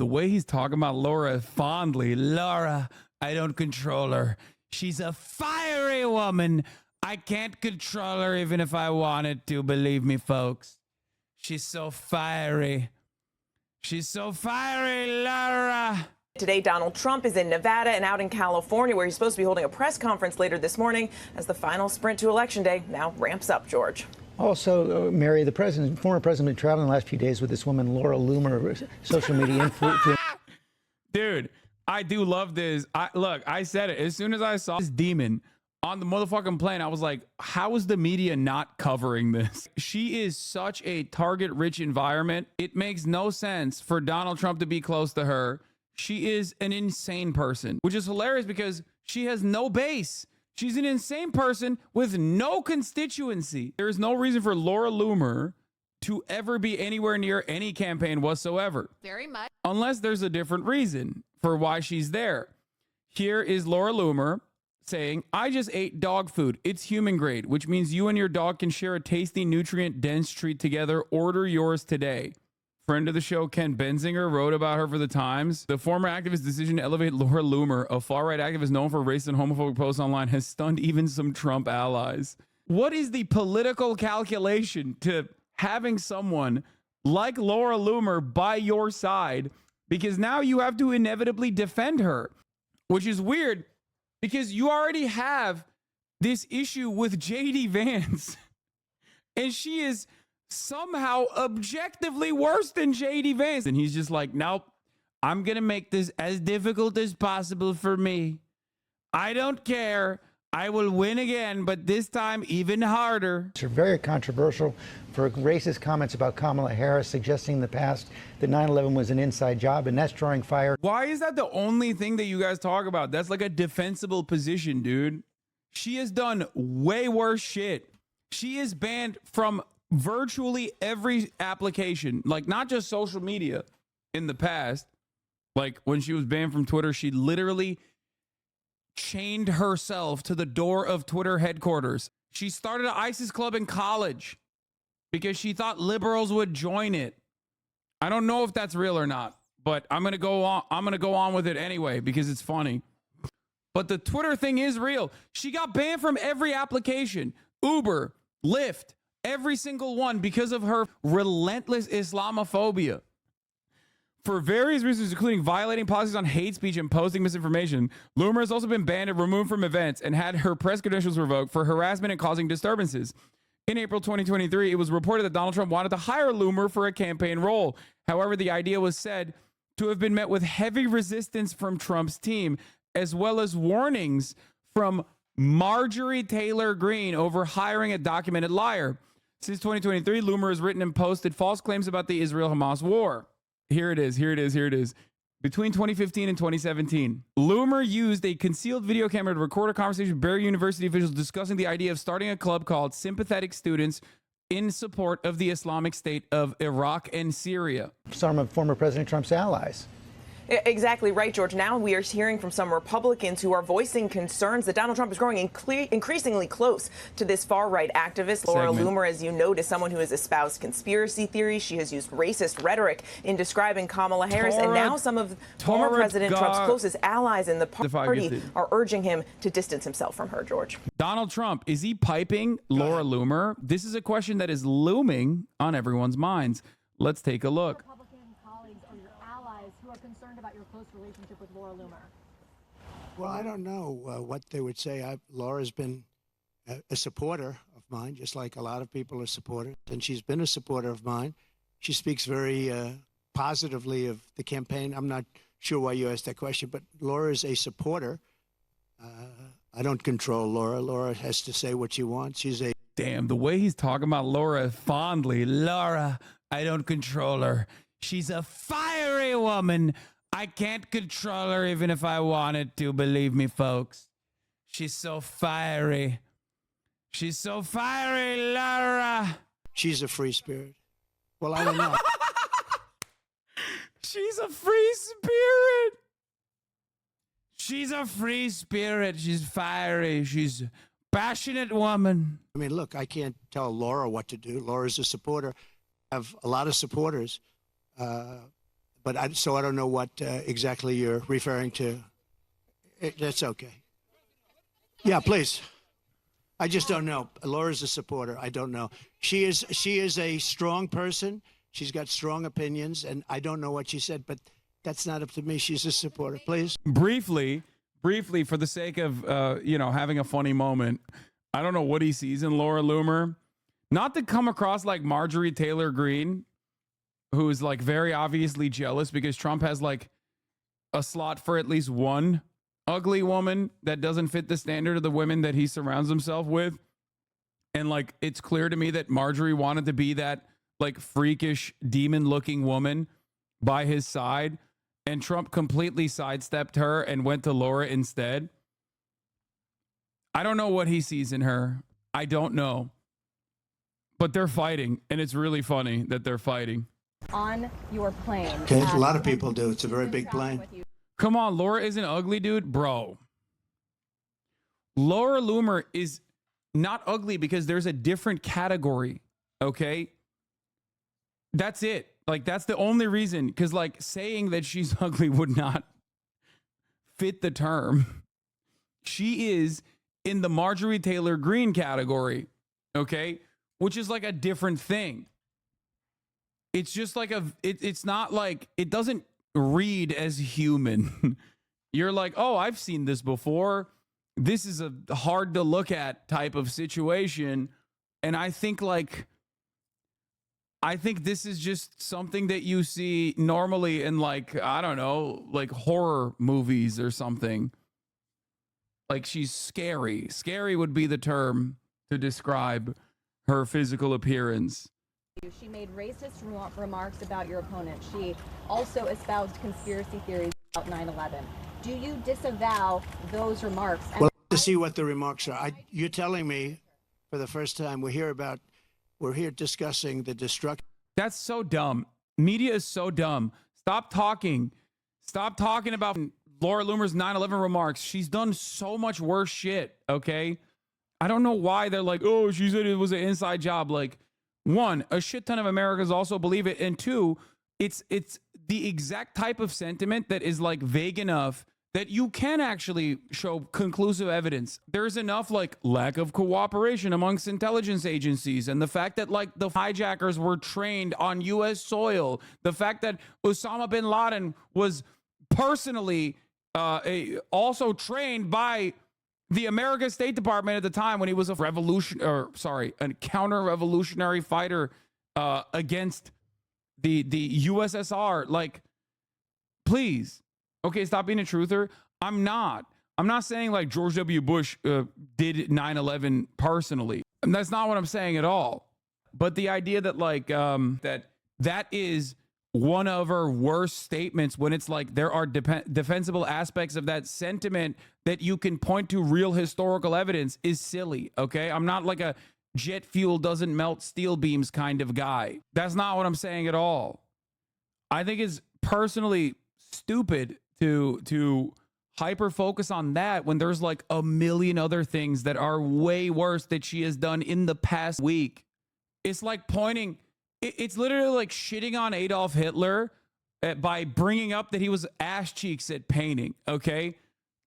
The way he's talking about Laura fondly. Laura, I don't control her. She's a fiery woman. I can't control her even if I wanted to, believe me, folks. She's so fiery. She's so fiery, Laura. Today, Donald Trump is in Nevada and out in California, where he's supposed to be holding a press conference later this morning as the final sprint to Election Day now ramps up, George. Also, Mary, the former president, been traveling the last few days with this woman, Laura Loomer, social media influencer. Dude, I do love this. Look, I said it. As soon as I saw this demon on the motherfucking plane, I was like, how is the media not covering this? She is such a target-rich environment. It makes no sense for Donald Trump to be close to her. She is an insane person, which is hilarious because she has no base. She's an insane person with no constituency. There is no reason for Laura Loomer to ever be anywhere near any campaign whatsoever. Very much. Unless there's a different reason for why she's there. Here is Laura Loomer saying, I just ate dog food. It's human grade, which means you and your dog can share a tasty, nutrient-dense treat together. Order yours today. Friend of the show, Ken Benzinger, wrote about her for The Times. The former activist's decision to elevate Laura Loomer, a far-right activist known for racist and homophobic posts online, has stunned even some Trump allies. What is the political calculation to having someone like Laura Loomer by your side? Because now you have to inevitably defend her, which is weird because you already have this issue with J.D. Vance. And she is somehow objectively worse than J.D. Vance. And he's just like, nope, I'm going to make this as difficult as possible for me. I don't care. I will win again, but this time even harder. It's very controversial for racist comments about Kamala Harris, suggesting in the past that 9/11 was an inside job, and that's drawing fire. Why is that the only thing that you guys talk about? That's like a defensible position, dude. She has done way worse shit. She is banned from virtually every application, like not just social media in the past. Like when she was banned from Twitter, she literally chained herself to the door of Twitter headquarters. She started an ISIS club in college because she thought liberals would join it. I don't know if that's real or not, but I'm going to go on with it anyway because it's funny. But the Twitter thing is real. She got banned from every application. Uber, Lyft, every single one because of her relentless Islamophobia. For various reasons, including violating policies on hate speech and posting misinformation, Loomer has also been banned and removed from events and had her press credentials revoked for harassment and causing disturbances. In April 2023, it was reported that Donald Trump wanted to hire Loomer for a campaign role. However, the idea was said to have been met with heavy resistance from Trump's team, as well as warnings from Marjorie Taylor Greene over hiring a documented liar. Since 2023, Loomer has written and posted false claims about the Israel-Hamas war. Here it is. Between 2015 and 2017, Loomer used a concealed video camera to record a conversation with Barry University officials discussing the idea of starting a club called Sympathetic Students in support of the Islamic State of Iraq and Syria. Some of former President Trump's allies. Exactly right, George. Now we are hearing from some Republicans who are voicing concerns that Donald Trump is growing increasingly close to this far-right activist. Laura Loomer, as you note, is someone who has espoused conspiracy theories. She has used racist rhetoric in describing Kamala Harris. And now some of former President Trump's closest allies in the party are urging him to distance himself from her, George. Donald Trump, is he piping Laura Loomer? This is a question that is looming on everyone's minds. Let's take a look. Who are concerned about your close relationship with Laura Loomer? Well, I don't know what they would say. Laura's been a supporter of mine, just like a lot of people are supporters, and she's been a supporter of mine. She speaks very positively of the campaign. I'm not sure why you asked that question, but Laura is a supporter. I don't control Laura. Laura has to say what she wants. She's a... Damn, the way he's talking about Laura fondly. Laura, I don't control her. She's a fiery woman. I can't control her even if I wanted to, believe me, folks. She's so fiery. She's so fiery, Laura. She's a free spirit. Well, I don't know. She's a free spirit. She's a free spirit. She's fiery. She's a passionate woman. I mean, look, I can't tell Laura what to do. Laura's a supporter. I have a lot of supporters. but so I don't know what exactly you're referring to. That's okay. Yeah, please. I just don't know. Laura's a supporter. I don't know. She is a strong person. She's got strong opinions, and I don't know what she said, but that's not up to me. She's a supporter. Please. Briefly, for the sake of having a funny moment, I don't know what he sees in Laura Loomer. Not to come across like Marjorie Taylor Greene, who is like very obviously jealous because Trump has like a slot for at least one ugly woman that doesn't fit the standard of the women that he surrounds himself with. And like, it's clear to me that Marjorie wanted to be that like freakish demon looking woman by his side. And Trump completely sidestepped her and went to Laura instead. I don't know what he sees in her. I don't know. But they're fighting. And it's really funny that they're fighting. On your plane. Okay, a lot of people do. It's a very big plane. Come on, Laura isn't ugly, dude. Bro. Laura Loomer is not ugly because there's a different category. Okay? That's it. Like, that's the only reason. Because, like, saying that she's ugly would not fit the term. She is in the Marjorie Taylor Greene category. Okay? Which is like a different thing. It's just like it's not like, it doesn't read as human. You're like, oh, I've seen this before. This is a hard to look at type of situation. And I think this is just something that you see normally in like, I don't know, like horror movies or something. Like she's scary. Scary would be the term to describe her physical appearance. She made racist remarks about your opponent. She also espoused conspiracy theories about 9/11. Do you disavow those remarks? Well, to see what the remarks are. You're telling me for the first time we're here discussing the destruction. That's so dumb. Media is so dumb. Stop talking. Stop talking about Laura Loomer's 9/11 remarks. She's done so much worse shit, okay? I don't know why they're like, oh, she said it was an inside job. Like, one, a shit ton of Americans also believe it. And two, it's the exact type of sentiment that is like vague enough that you can actually show conclusive evidence. There's enough like lack of cooperation amongst intelligence agencies, and the fact that like the hijackers were trained on U.S. soil, the fact that Osama bin Laden was personally also trained by the American State Department at the time when he was a counter-revolutionary fighter against the USSR. Like, please. Okay, stop being a truther. I'm not saying like George W. Bush did 9/11 personally. And that's not what I'm saying at all. But the idea that like that is one of her worst statements when it's like there are defensible aspects of that sentiment that you can point to real historical evidence is silly. Okay, I'm not like a jet fuel doesn't melt steel beams kind of guy. That's not what I'm saying at all. I think it's personally stupid to hyper focus on that when there's like a million other things that are way worse that she has done in the past week. It's like pointing, it's literally like shitting on Adolf Hitler by bringing up that he was ass cheeks at painting. Okay,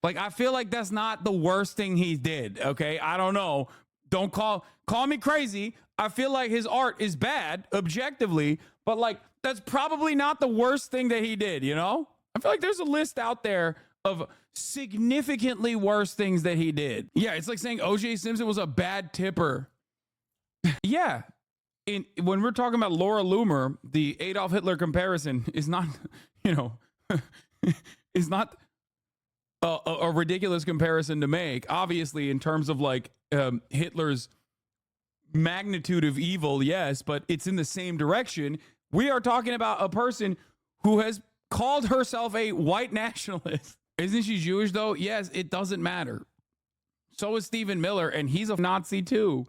like I feel like that's not the worst thing he did. Okay, I don't know. Don't call me crazy. I feel like his art is bad objectively, but like that's probably not the worst thing that he did. You know, I feel like there's a list out there of significantly worse things that he did. Yeah, it's like saying O.J. Simpson was a bad tipper. Yeah. When we're talking about Laura Loomer, the Adolf Hitler comparison is not, is not a ridiculous comparison to make. Obviously, in terms of like Hitler's magnitude of evil, yes, but it's in the same direction. We are talking about a person who has called herself a white nationalist. Isn't she Jewish though? Yes, it doesn't matter. So is Stephen Miller, and he's a Nazi too.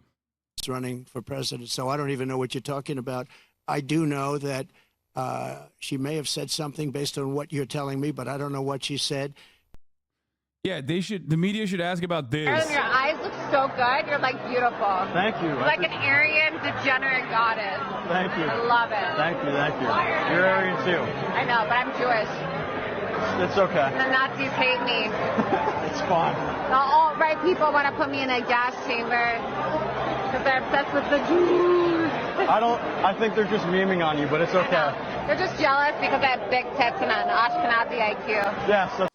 Running for president, so I don't even know what you're talking about. I do know that she may have said something based on what you're telling me, but I don't know what she said. Yeah, the media should ask about this. Your eyes look so good. You're like beautiful. Thank you. You're like an Aryan degenerate goddess. Thank you. I love it. Thank you. Thank you. You're Aryan too. I know, but I'm Jewish. It's okay. And the Nazis hate me. It's fine. The alt-right people want to put me in a gas chamber because they're obsessed with the Jews. I think they're just memeing on you, but it's okay. They're just jealous because I have big tits and an Ashkenazi IQ. Yes.